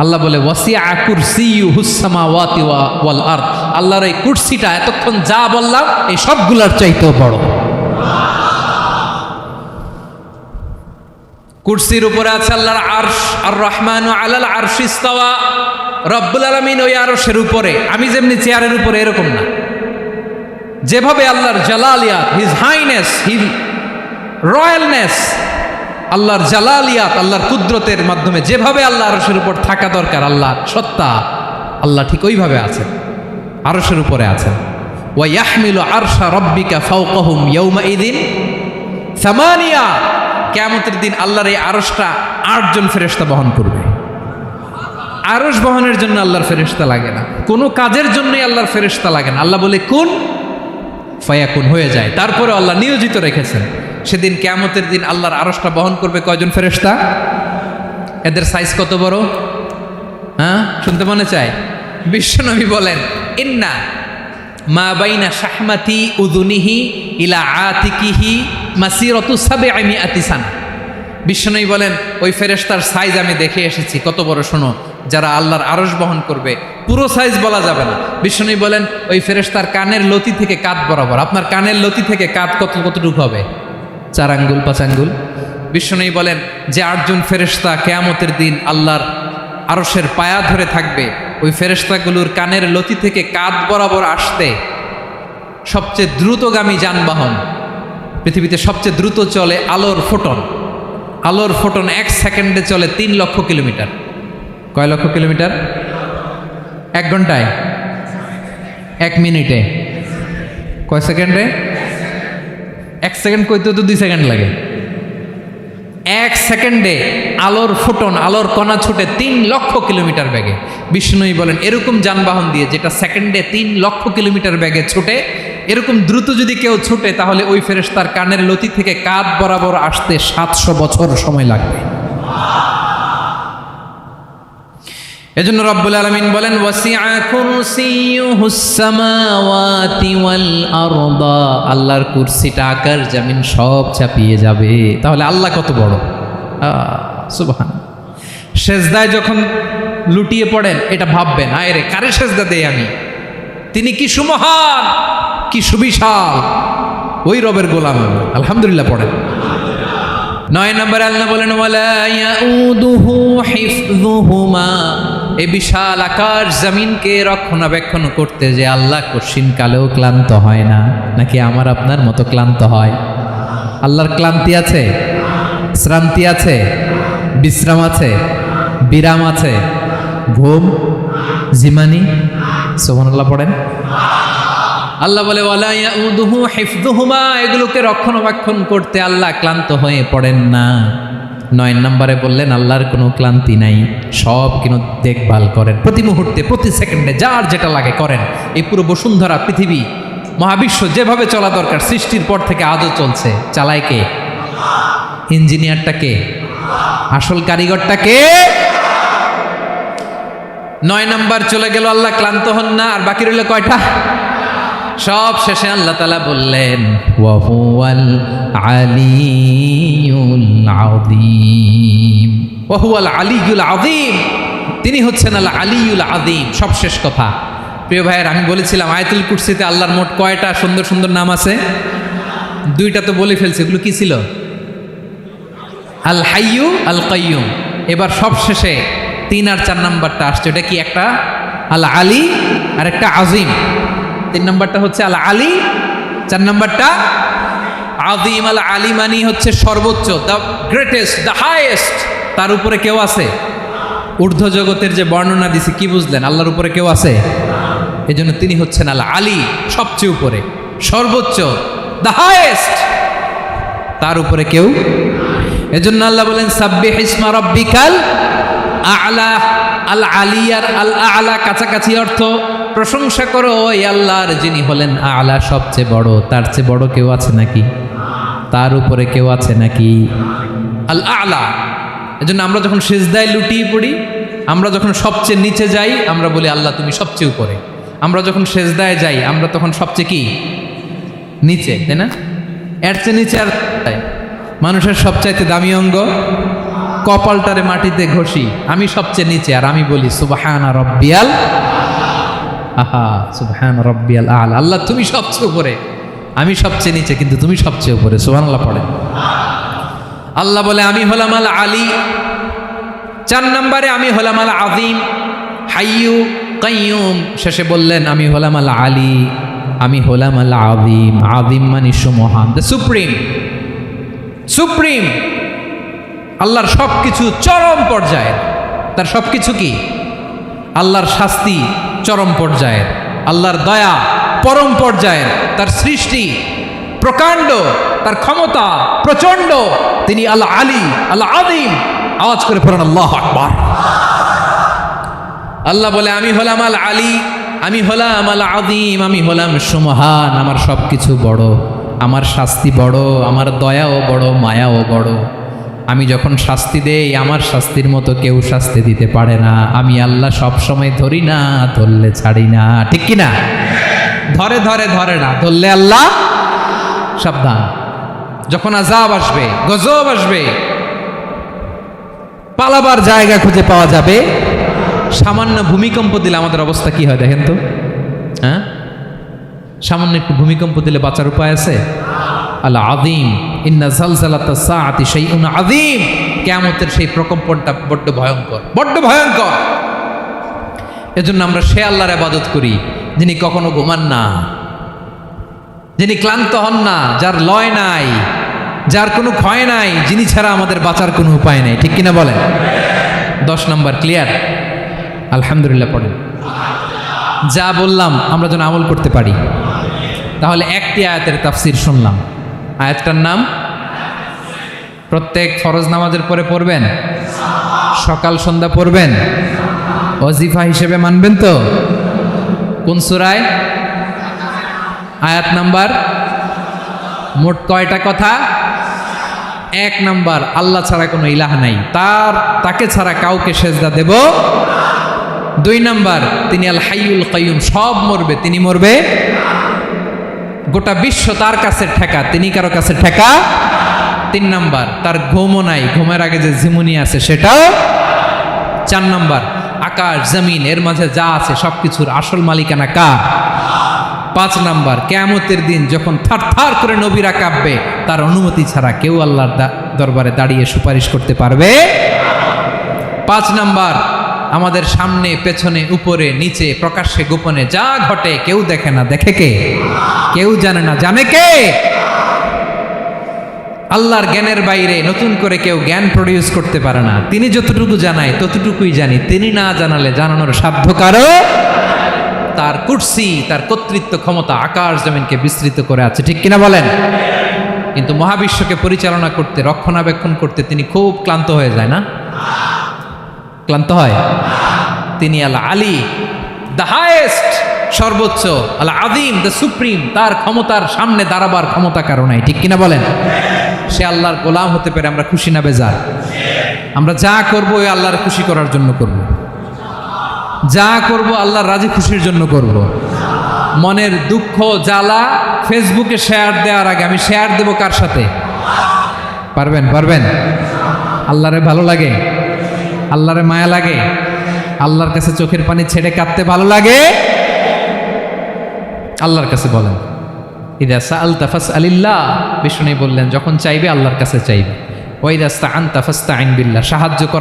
আল্লাহ বলে ওয়াসিআ কুরসিয়ুহুস সামাওয়াতি ওয়াল আরদ। আল্লাহর এই কুরসিটা এতক্ষণ যা বললাম এই সবগুলার চাইতেও বড়। কুরসির উপরে আছে আল্লাহর আরশ। আর রহমানু আলাল আরশি ইস্তাওয়া। রব্বুল আলামিন ওই আরশের উপরে। আমি যেমনি চেয়ারের উপরে এরকম না। যেভাবে আল্লাহর জালালিয়াত, হিজ হাইনেস, রয়্যালনেস, আল্লাহর জালালিয়াত, আল্লাহর কুদরতের মাধ্যমে যেভাবে আল্লাহ আরশের উপর থাকা দরকার, আল্লাহর সত্তা, আল্লাহ ঠিক ওইভাবে আছেন, আরশের উপরে আছেন। ওয়া ইয়াহমিলু আরশা রাব্বিকা ফাওকাহুম ইয়াউমাইযিন সামানিয়া, কিয়ামতের দিন আল্লাহর এই আরশটা 8 জন ফেরেশতা বহন করবে। আরশ বহনের জন্য আল্লাহর ফেরেশতা লাগে না, কোনো কাজের জন্যই আল্লাহর ফেরেশতা লাগে না। আল্লাহ বলে কুন ফায়াকুন, হয়ে যায়। তারপরে আল্লাহ নিয়োজিত রেখেছেন, সেদিন কিয়ামতের দিন আল্লাহর আরশটা বহন করবে কয়জন ফেরেশতা? এদের সাইজ কত বড়? হ্যাঁ, শুনতে মনে চায়? বিশ্বনবী বলেন, ইন্না মা বাইনা শাহমাতি উযুনিহি ইলা আতিকিহি মাসিরাতু 700 সানা। বিশ্বনবী বলেন, ওই ফেরেশতার সাইজ আমি দেখে এসেছি। কত বড় শোনো, যারা আল্লাহর আরশ বহন করবে, পুরো সাইজ বলা যাবে না। বিশ্বনবী বলেন, ওই ফেরেশতার কানের লতি থেকে কাঁধ বরাবর। আপনার কানের লতি থেকে কাঁধ কতটুকু হবে? 4 আঙ্গুল 5 আঙ্গুল। বিশ্বনবী বলেন যে 8 জন ফেরেশতা কিয়ামতের দিন আল্লাহর আরশের পায়া ধরে থাকবে, ওই ফেরেশতাগুলোর কানের লতি থেকে কাঁধ বরাবর আসতে সবচেয়ে দ্রুতগামী যানবাহন, পৃথিবীতে সবচেয়ে দ্রুত চলে আলোর ফোটন। আলোর ফোটন 1 সেকেন্ডে চলে 3 লক্ষ কিলোমিটার। কয় লক্ষ কিলোমিটার? 1 ঘন্টায়? 1 মিনিটে? কয় সেকেন্ডে? 1 সেকেন্ড কইতে তো 2 সেকেন্ড লাগে। 1 সেকেন্ডে আলোর ফোটন, আলোর কণা ছুটে 3 লক্ষ কিলোমিটার বেগে। বিষ্ণুই বলেন, এরকম যানবাহন দিয়ে যেটা সেকেন্ডে 3 লক্ষ কিলোমিটার বেগে ছুটে, এরকম দ্রুত যদি কেউ ছুটে, তাহলে ওই ফেরেশতার কানের লতি থেকে কাঁধ বরাবর আসতে 700 বছর সময় লাগবে। এজন্য রব্বুল আলামিন বলেন, ওয়াসিআ কুরসিয়ুহুস সামাওয়াতি ওয়াল আরদা, আল্লাহর কুরসিটা আকাশ জমিন সব চাপিয়ে যাবে। তাহলে আল্লাহ কত বড়! সুবহান। সেজদায় যখন লুটিয়ে পড়েন, এটা ভাববেন, আয় রে, কারে সেজদা দেই আমি? তিনি কি সুমহান, কি সুবিশাল! ওই রবের গোলাম আমি। আলহামদুলিল্লাহ পড়েন। 9 নম্বরে আল্লাহ বলেন, ওয়ালা ইয়াউদুহু হিফযুহুমা, এই বিশাল আকাশ জমিনকে রক্ষণাবেক্ষণ করতে যে আল্লাহ কঠিন কালেও ক্লান্ত হয় না। নাকি আমার আপনার মতো ক্লান্ত হয়? আল্লাহর ক্লান্তি আছে, শ্রান্তি আছে, বিশ্রাম আছে, বিরাম আছে, ঘুম, জিমানি? সুবহানাল্লাহ পড়েন। আল্লাহ বলে, ওয়ালা ইয়াউদুহু হিফযুহুমা, এগুলোকে রক্ষণাবেক্ষণ করতে আল্লাহ ক্লান্ত হয়ে পড়েন না। 9 নম্বরে বললেন, আল্লাহর কোনো ক্লান্তি নাই, সব কিন্তু দেখভাল করেন, প্রতি মুহূর্তে প্রতি সেকেন্ডে যার যেটা লাগে করেন। এই পুরো বসুন্ধরা, পৃথিবী, মহাবিশ্ব যেভাবে চলা দরকার সৃষ্টির পর থেকে আজও চলছে। চালায় কে? ইঞ্জিনিয়ারটা কে? আসল কারিগরটা কে? 9 নাম্বার চলে গেল, আল্লাহ ক্লান্ত হন না। আর বাকি রইল কয়টা? সব শেষে আল্লাহ তাআলা বললেন, ওয়া হুয়াল আলিয়ুল আযীম, ওয়া হুয়াল আলিয়ুল আযীম, তিনি হচ্ছেন আল আলিয়ুল আযীম। সব শেষ কথা। প্রিয় ভাইয়ের, আমি বলেছিলাম আয়াতুল কুরসিতে আল্লাহর মোট কয়টা সুন্দর সুন্দর নাম আছে? 2টা তো বলে ফেলছি। এগুলো কি ছিল? আল হাইয়ু, আল কাইয়ুম। এবার সব শেষে 3 আর 4 নাম্বারটা আসছে। এটা কি? একটা আল আলী আর একটা আযীম। 3 নাম্বারটা হচ্ছে আল আলী, 4 নাম্বারটা আযীম। আল আলী মানি হচ্ছে সর্বোচ্চ, দ্য গ্রেটেস্ট, দ্য হাইয়েস্ট। তার উপরে কেউ আছে? ঊর্ধ্ব জগতের যে বর্ণনা দিছি, কি বুঝলেন? আল্লাহর উপরে কেউ আছে? এই জন্য তিনি হচ্ছেন আল আলী, সবচেয়ে উপরে, সর্বোচ্চ, দ্য হাইয়েস্ট। তার উপরে কেউ। এজন্য আল্লাহ বলেন, সাব্বিহ ইসমা রাব্বিকাল আ'লা। আল আলী আর আল আ'লা কাছাকাছি অর্থ। প্রশংসা করো ওই আল্লাহর, যিনি হলেন আ'লা, সবচেয়ে বড়। তার চেয়ে বড় কেউ আছে নাকি? তার উপরে কেউ আছে নাকি? আল আ'লা। এজন্য আমরা যখন সিজদায় লুটিয়ে পড়ি, আমরা যখন সবচেয়ে নিচে যাই, আমরা বলি আল্লাহ তুমি সবচেয়ে উপরে। আমরা যখন সিজদায় যাই, আমরা তখন সবচেয়ে কি? নিচে, তাই না? এর চেয়ে নিচে আর মানুষের সবচাইতে দামি অঙ্গ কপালটারে মাটিতে ঘষি, আমি সবচেয়ে নিচে, আর আমি বলি সুবহানা রাব্বিয়াল, আহা সুবহানা রাব্বিয়াল আ'লা। আল্লাহ তুমি সবচেয়ে উপরে, আমি সবচেয়ে নিচে, কিন্তু তুমি সবচেয়ে উপরে। সুবহানাল্লাহ পড়ে। আল্লাহ বলে, আমি হলাম আল আলী। 4 নম্বরে আমি হলাম আল আযীম, হাইয়ু কাইয়ুম। শেষে বললেন, আমি হলাম আল আলী, আমি হলাম আল আযীম। আযীম মানে সুমহান, দ্য সুপ্রিম। সুপ্রিম, আল্লাহর সব কিছু চরম পর্যায়ের। তার সব কিছু কি? আল্লাহর শাস্তি চরম পর্যায়ের, আল্লাহর দয়া পরম পর্যায়ের, তার সৃষ্টি প্রকাণ্ড, তার ক্ষমতা প্রচণ্ড। তিনি আল্লাহ আলী, আল্লাহ আযীম। আওয়াজ করে পড়েন আল্লাহু আকবার। আল্লাহ বলে, আমি হলাম আল আলী, আমি হলাম আল আযীম, আমি হলাম সুমহান, আমার সব কিছু বড়, আমার শাস্তি বড়, আমার দয়াও বড়, মায়াও বড়। আমি যখন শাস্তি দেই, আমার শাস্তির মতো কেউ শাস্তি দিতে পারে না। আমি আল্লাহ সব সময় ধরি না, ধরলে ছাড়ি না, ঠিক কি না? ধরে ধরে ধরে না, ধরলে আল্লাহ সাবধান। যখন আযাব আসবে, গজব আসবে, পালাবার জায়গা খুঁজে পাওয়া যাবে। সামান্য ভূমিকম্প দিলে আমাদের অবস্থা কি হয় দেখেন তো? হ্যাঁ, সামান্য একটু ভূমিকম্প দিলে বাঁচার উপায় আছে? আল আযীম, ইন্না যালজালাতাস সাআতি শাইউন আযীম। কিয়ামতের সেই প্রকম্পনটা বড্ড ভয়ঙ্কর, বড্ড ভয়ঙ্কর। এজন্য আমরা সে আল্লাহর ইবাদত করি যিনি কখনো ঘুমান না, যিনি ক্লান্ত হন না, যার লয় নাই, যার কোনো ক্ষয় নাই, যিনি ছাড়া আমাদের বাঁচার কোনো উপায় নেই, ঠিক কিনা বলেন? 10 নম্বর ক্লিয়ার? আলহামদুলিল্লাহ পড়েন। যা বললাম আমরা যেন আমল করতে পারি। তাহলে একটি আয়াতের তাফসীর শুনলাম, আয়াতটার নাম প্রত্যেক ফরজ নামাজের পরে পড়বেন, সকাল সন্ধ্যা পড়বেন, ওয়াজিফা হিসেবে মানবেন তো? কোন সূরায়? আয়াত নাম্বার? মোট কয়টা কথা? 1 নাম্বার, আল্লাহ ছাড়া কোনো ইলাহ নাই, তাকে ছাড়া কাউকে সেজদা দেব। 2 নাম্বার, তিনি আল হাইয়ুল কাইয়ুম, সব মরবে, তিনি মরবে। গোটা বিশ্ব তার কাছে ঠেকা, তিনি কারো কাছে ঠেকা। 3 নাম্বার, তার ঘুমও নাই, ঘুমের আগে যে ঝিমুনি আছে সেটাও। 4 নাম্বার, আকাশ জমিন এর মাঝে যা আছে সবকিছুর আসল মালিকানা কার? 5 নাম্বার, কিয়ামতের দিন যখন থারথার করে নবীরা কাঁপবে, তার অনুমতি ছাড়া কেউ আল্লাহর দরবারে দাঁড়িয়ে সুপারিশ করতে পারবে। 5 নাম্বার, আমাদের সামনে পেছনে উপরে নিচে প্রকাশ্যে গোপনে যা ঘটে কেউ দেখে না, দেখে কে? কেউ জানে না, জানে কে? আল্লাহর জ্ঞানের বাইরে নতুন করে কেউ জ্ঞান প্রডিউস করতে পারে না। তিনি যতটুকু জানায় ততটুকুই জানি, তিনি না জানালে জানানোর সাধ্য কারো। তার কুরসি, তার কর্তৃত্ব ক্ষমতা আকাশ জমিনকে বিস্তৃত করে আছে, ঠিক কিনা বলেন? কিন্তু মহাবিশ্বকে পরিচালনা করতে, রক্ষণাবেক্ষণ করতে তিনি খুব ক্লান্ত হয়ে যায় না? ক্লান্ত হয়? তিনি আল আলী, দ্য হাইয়েস্ট, সর্বোচ্চ, আল আযীম, দ্য সুপ্রিম। তার ক্ষমতার সামনে দাঁড়াবার ক্ষমতা কারো নাই, ঠিক কিনা বলেন? সে আল্লাহর গোলাম হতে পেরে আমরা খুশি না বেজার? আমরা যা করবো ওই আল্লাহর খুশি করার জন্য করব, যা করব আল্লাহর রাজি খুশির জন্য করব। মনের দুঃখ জ্বালা ফেসবুকে শেয়ার দেওয়ার আগে আমি শেয়ার দেব কার সাথে? পারবেন? পারবেন? আল্লাহরে ভালো লাগে, আল্লাহরে মায়া লাগে, আল্লাহর কাছে চোখের পানি ছেড়ে কাঁদতে ভালো লাগে। আল্লাহর কাছে বলেন, ইদা সাআলতা ফাসআলিল্লাহ, বিষ্ণু বললেন যখন চাইবে আল্লাহর কাছে চাইবে। ওয়া ইদা ইসতাআনতা ফাসতাইন বিল্লাহ, সাহায্য করা